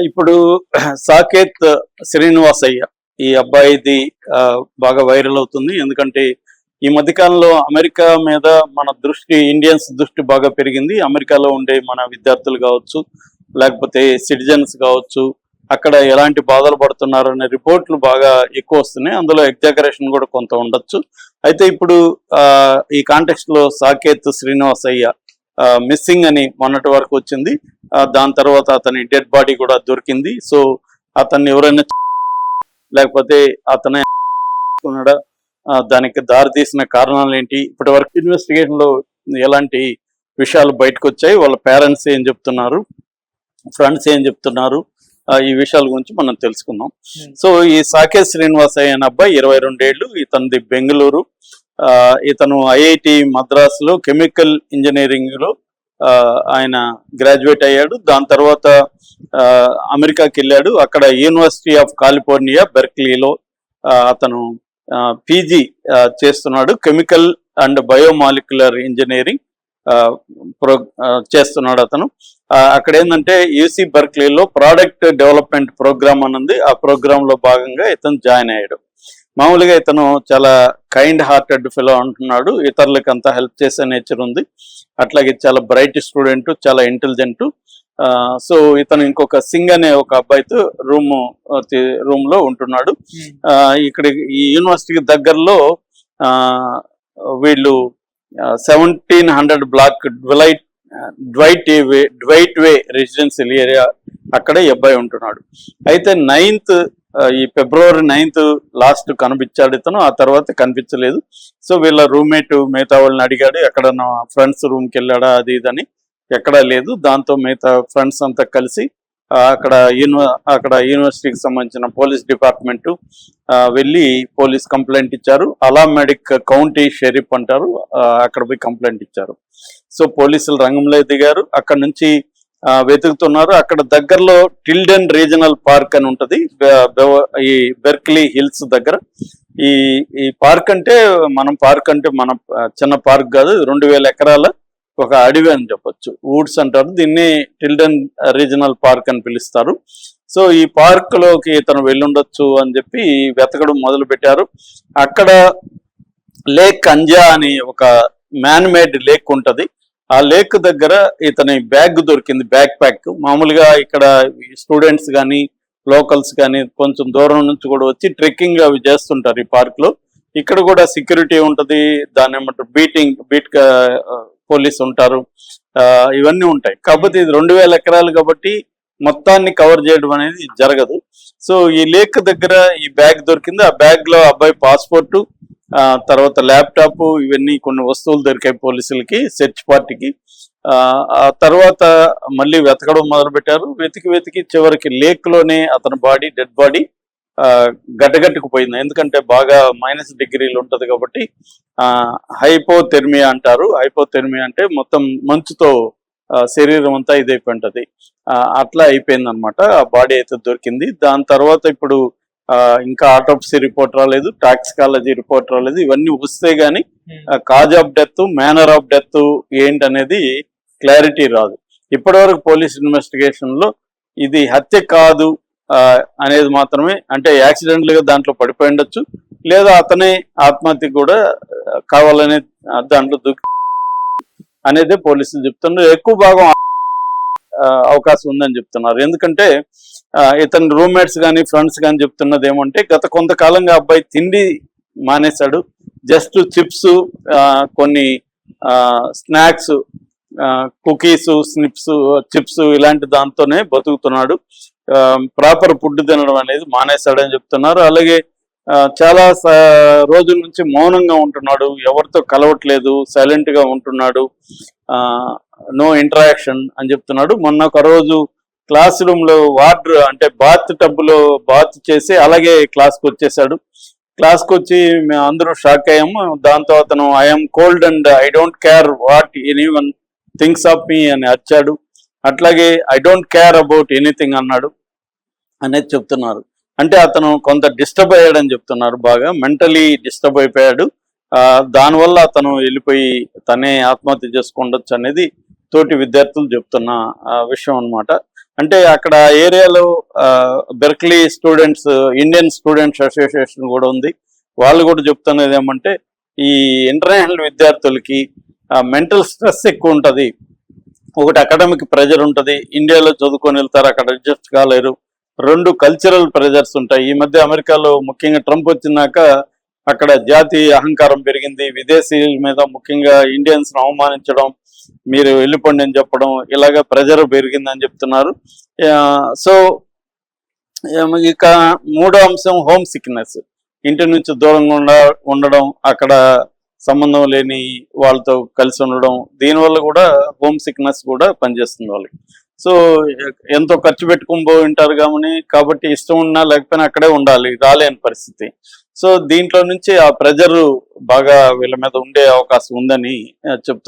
ఇప్పుడు సాకేత్ శ్రీనివాసయ్య ఈ అబ్బాయిది బాగా వైరల్ అవుతుంది. ఎందుకంటే ఈ మధ్యకాలంలో అమెరికా మీద మన దృష్టి, ఇండియన్స్ దృష్టి బాగా పెరిగింది. అమెరికాలో ఉండే మన విద్యార్థులు కావచ్చు, లేకపోతే సిటిజన్స్ కావచ్చు, అక్కడ ఎలాంటి బాధలు పడుతున్నారు అనే రిపోర్ట్లు బాగా ఎక్కువ వస్తున్నాయి. అందులో ఎగ్జాగరేషన్ కూడా కొంత ఉండొచ్చు. అయితే ఇప్పుడు ఈ కాంటెక్స్ట్ లో సాకేత్ శ్రీనివాసయ్య మిస్సింగ్ అని మొన్నటి వరకు వచ్చింది. దాని తర్వాత అతని డెడ్ బాడీ కూడా దొరికింది. సో అతన్ని ఎవరైనా లేకపోతే అతనే దానికి దారి తీసిన కారణాలు ఏంటి, ఇప్పటి వరకు ఇన్వెస్టిగేషన్ లో ఎలాంటి విషయాలు బయటకు వచ్చాయి, వాళ్ళ పేరెంట్స్ ఏం చెప్తున్నారు, ఫ్రెండ్స్ ఏం చెప్తున్నారు, ఈ విషయాల గురించి మనం తెలుసుకుందాం. సో ఈ సాకేత్ శ్రీనివాసయ్య అనే అబ్బాయి 22 ఏళ్ళు, ఇతనిది బెంగళూరు. ఇతను ఐఐటి మద్రాసులో కెమికల్ ఇంజనీరింగ్ లో ఆయన గ్రాడ్యుయేట్ అయ్యాడు. దాని తర్వాత అమెరికాకి వెళ్ళాడు. అక్కడ యూనివర్సిటీ ఆఫ్ కాలిఫోర్నియా బెర్క్లీలో అతను పీజీ చేస్తున్నాడు. కెమికల్ అండ్ బయోమాలిక్యులర్ ఇంజనీరింగ్ చేస్తున్నాడు అతను. అక్కడ ఏంటంటే యూసీ బెర్క్లీలో ప్రోడక్ట్ డెవలప్మెంట్ ప్రోగ్రామ్ అని ఉంది. ఆ ప్రోగ్రామ్ లో భాగంగా ఇతను జాయిన్ అయ్యాడు. మామూలుగా ఇతను చాలా కైండ్ హార్టెడ్ ఫెలో అంటున్నాడు, ఇతరులకు అంతా హెల్ప్ చేసే నేచర్ ఉంది. అట్లాగే చాలా బ్రైట్ స్టూడెంట్, చాలా ఇంటెలిజెంట్. సో ఇతను ఇంకొక సింగ్ అనే ఒక అబ్బాయితో రూమ్ లో ఉంటున్నాడు. ఇక్కడ ఈ యూనివర్సిటీకి దగ్గరలో వీళ్ళు 1700 బ్లాక్ డ్వైట్ వే రెసిడెన్షియల్ ఏరియా, అక్కడ ఈ అబ్బాయి ఉంటున్నాడు. అయితే ఈ ఫిబ్రవరి 9th లాస్ట్ కనిపించాడు ఇతను. ఆ తర్వాత కనిపించలేదు. సో వీళ్ళ రూమ్మేట్ మిగతా వాళ్ళని అడిగాడు, ఎక్కడన్నా ఫ్రెండ్స్ రూమ్కి వెళ్ళాడా అది ఇదని. ఎక్కడా లేదు. దాంతో మిగతా ఫ్రెండ్స్ అంతా కలిసి అక్కడ యూనివర్సిటీకి సంబంధించిన పోలీస్ డిపార్ట్మెంట్ వెళ్ళి పోలీస్ కంప్లైంట్ ఇచ్చారు. అలామెడిక్ కౌంటీ షెరీఫ్ అంటారు, అక్కడ పోయి కంప్లైంట్ ఇచ్చారు. సో పోలీసులు రంగంలో దిగారు. అక్కడ నుంచి వెతుకుతున్నారు. అక్కడ దగ్గరలో టిల్డెన్ రీజనల్ పార్క్ అని ఉంటది, ఈ బెర్క్లీ హిల్స్ దగ్గర. ఈ పార్క్ అంటే మన చిన్న పార్క్ కాదు, 2000 ఎకరాల ఒక అడవి అని చెప్పొచ్చు, వుడ్స్ అంటారు. దీన్ని టిల్డెన్ రీజనల్ పార్క్ అని పిలుస్తారు. సో ఈ పార్క్ లోకి ఇతను వెళ్ళుండొచ్చు అని చెప్పి వెతకడం మొదలు పెట్టారు. అక్కడ లేక్ అంజా అని ఒక మ్యాన్ మేడ్ లేక్ ఉంటది. ఆ లేక్ దగ్గర ఇతని బ్యాగ్ దొరికింది, బ్యాక్ ప్యాక్. మామూలుగా ఇక్కడ స్టూడెంట్స్ కానీ లోకల్స్ కానీ కొంచెం దూరం నుంచి కూడా వచ్చి ట్రెక్కింగ్ అవి చేస్తుంటారు ఈ పార్క్ లో. ఇక్కడ కూడా సెక్యూరిటీ ఉంటది, దాన్ని ఏమంటారు బీట్ పోలీస్ ఉంటారు, ఇవన్నీ ఉంటాయి. కాకపోతే ఇది 2000 ఎకరాలు కాబట్టి మొత్తాన్ని కవర్ చేయడం అనేది జరగదు. సో ఈ లేక్ దగ్గర ఈ బ్యాగ్ దొరికింది. ఆ బ్యాగ్ లో అబ్బాయి పాస్పోర్టు, తర్వాత ల్యాప్టాప్, ఇవన్నీ కొన్ని వస్తువులు దొరికాయి పోలీసులకి, సెర్చ్ పార్టీకి. ఆ తర్వాత మళ్ళీ వెతకడం మొదలు పెట్టారు. వెతికి చివరికి లేక్ లోనే అతని డెడ్ బాడీ గడ్డగట్టుకుపోయింది. ఎందుకంటే బాగా -డిగ్రీలు ఉంటది కాబట్టి హైపోథెర్మియా అంటారు. హైపోథెర్మియా అంటే మొత్తం మంచుతో శరీరం అంతా ఇదైపోయి ఉంటది. అట్లా అయిపోయింది అనమాట. ఆ బాడీ అయితే దొరికింది. దాని తర్వాత ఇప్పుడు ఇంకా ఆటోప్సీ రిపోర్ట్ రాలేదు, టాక్సికాలజీ రిపోర్ట్ రాలేదు. ఇవన్నీ వస్తే గానీ cause of death, manner of death ఏంటనేది క్లారిటీ రాదు. ఇప్పటివరకు పోలీస్ ఇన్వెస్టిగేషన్ లో ఇది హత్య కాదు అనేది మాత్రమే, అంటే యాక్సిడెంటల్ గా దాంట్లో పడిపోయి ఉండొచ్చు, లేదా అతనే ఆత్మహత్య కూడా కావాలనే దాంట్లో అనేది పోలీసులు చెప్తున్నారు. ఎక్కువ భాగం అవకాశం ఉందని చెప్తున్నారు. ఎందుకంటే ఇతని రూమ్మేట్స్ కానీ ఫ్రెండ్స్ కానీ చెప్తున్నది ఏమంటే, గత కొంతకాలంగా అబ్బాయి తిండి మానేశాడు. జస్ట్ చిప్స్, కొన్ని స్నాక్స్, కుకీస్, చిప్స్ ఇలాంటి దాంతోనే బతుకుతున్నాడు. ప్రాపర్ ఫుడ్ తినడం అనేది మానేశాడని చెప్తున్నారు. అలాగే చాలా రోజుల నుంచి మౌనంగా ఉంటున్నాడు, ఎవరితో కలవట్లేదు, సైలెంట్ గా ఉంటున్నాడు, నో ఇంటరాక్షన్ అని చెప్తున్నాడు. మొన్న ఒక రోజు క్లాస్ రూమ్ లో అంటే బాత్ టబ్ లో బాత్ చేసి అలాగే క్లాస్కి వచ్చేసాడు. క్లాస్కి వచ్చి మేము అందరూ షాక్ అయ్యాము. దాంతో అతను I'm cold and I don't care what anyone things of me అని అరిచాడు. అట్లాగే I don't care about anything అన్నాడు అనేది చెప్తున్నారు. అంటే అతను కొంత డిస్టర్బ్ అయ్యాడని చెప్తున్నారు, బాగా మెంటలీ డిస్టర్బ్ అయిపోయాడు. దానివల్ల అతను వెళ్ళిపోయి తనే ఆత్మహత్య చేసుకుండొచ్చు అనేది తోటి విద్యార్థులు చెప్తున్న విషయం అన్నమాట. అంటే అక్కడ ఏరియాలో Berkeley students, Indian students association కూడా ఉంది. వాళ్ళు కూడా చెప్తున్నది ఏమంటే ఈ ఇంటర్నేషనల్ విద్యార్థులకి మెంటల్ స్ట్రెస్ ఎక్కువ ఉంటుంది. ఒకటి అకాడమిక్ ప్రెజర్ ఉంటుంది, ఇండియాలో చదువుకొని వెళ్తారు, అక్కడ అడ్జస్ట్ కాలేరు. రెండు కల్చరల్ ప్రెజర్స్ ఉంటాయి. ఈ మధ్య అమెరికాలో ముఖ్యంగా ట్రంప్ వచ్చినాక అక్కడ జాతి అహంకారం పెరిగింది, విదేశీయుల మీద ముఖ్యంగా ఇండియన్స్ అవమానించడం, మీరు వెళ్ళిపోండి అని చెప్పడం, ఇలాగ ప్రెజర్ పెరిగిందని చెప్తున్నారు. సో ఇక మూడో అంశం హోమ్ సిక్నెస్, ఇంటి నుంచి దూరంగా ఉండడం, అక్కడ సంబంధం లేని వాళ్ళతో కలిసి ఉండడం, దీనివల్ల కూడా హోమ్ సిక్నెస్ కూడా పనిచేస్తుంది వాళ్ళకి. సో ఎంతో ఖర్చు పెట్టుకుని పోయి ఉంటారు కాబట్టి ఇష్టం ఉన్నా లేకపోయినా అక్కడే ఉండాలి, రాలేని పరిస్థితి. సో దీంట్లో నుంచి ఆ ప్రెజర్ బాగా వీళ్ళ మీద ఉండే అవకాశం ఉందని చెప్తున్నారు.